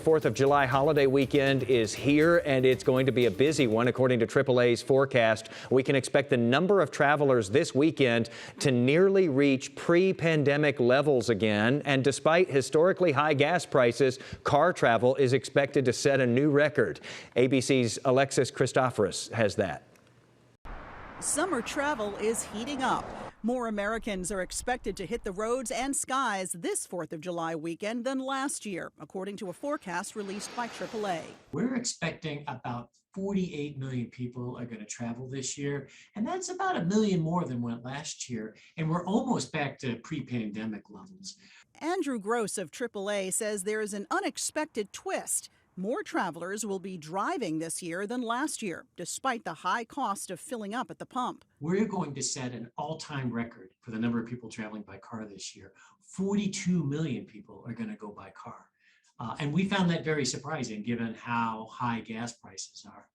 4th of July holiday weekend is here, and it's going to be a busy one. According to AAA's forecast, we can expect the number of travelers this weekend to nearly reach pre-pandemic levels again. And despite historically high gas prices, car travel is expected to set a new record. ABC's Alexis Christoforous has that. Summer travel is heating up. More Americans are expected to hit the roads and skies this 4th of July weekend than last year, according to a forecast released by AAA. We're expecting about 48 million people are going to travel this year, and that's about 1 million more than went last year, and we're almost back to pre-pandemic levels. Andrew Gross of AAA says there is an unexpected twist. More travelers will be driving this year than last year, despite the high cost of filling up at the pump. We're going to set an all-time record for the number of people traveling by car this year. 42 million people are going to go by car. And we found that very surprising given how high gas prices are.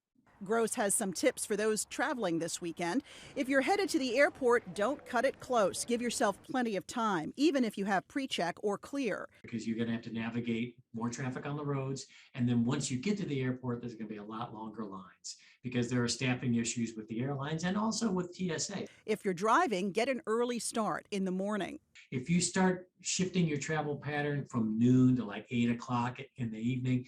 Gross has some tips for those traveling this weekend. If you're headed to the airport, don't cut it close. Give yourself plenty of time, even if you have pre-check or clear. Because you're going to have to navigate more traffic on the roads. And then once you get to the airport, there's going to be a lot longer lines because there are staffing issues with the airlines and also with TSA. If you're driving, get an early start in the morning. If you start shifting your travel pattern from noon to like 8 o'clock in the evening,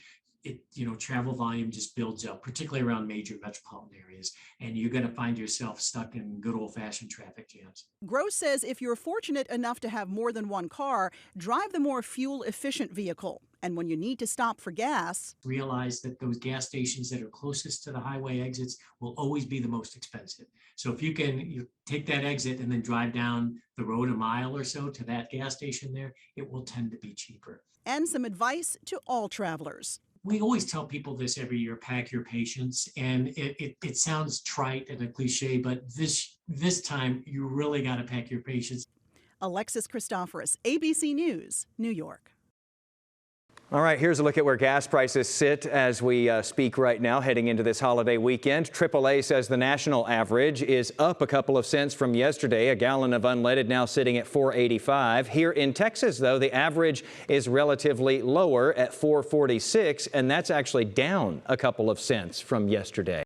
travel volume just builds up, particularly around major metropolitan areas, and you're going to find yourself stuck in good old-fashioned traffic jams. Gross says if you're fortunate enough to have more than one car, drive the more fuel-efficient vehicle. And when you need to stop for gas, realize that those gas stations that are closest to the highway exits will always be the most expensive. So if you take that exit and then drive down the road a mile or so to that gas station there, it will tend to be cheaper. And some advice to all travelers. We always tell people this every year: pack your patience, and it sounds trite and a cliche, but this time you really got to pack your patience. Alexis Christoforous, ABC News, New York. All right, here's a look at where gas prices sit as we speak right now, heading into this holiday weekend. AAA says the national average is up a couple of cents from yesterday. A gallon of unleaded now sitting at $4.85. Here in Texas, though, the average is relatively lower at $4.46, and that's actually down a couple of cents from yesterday.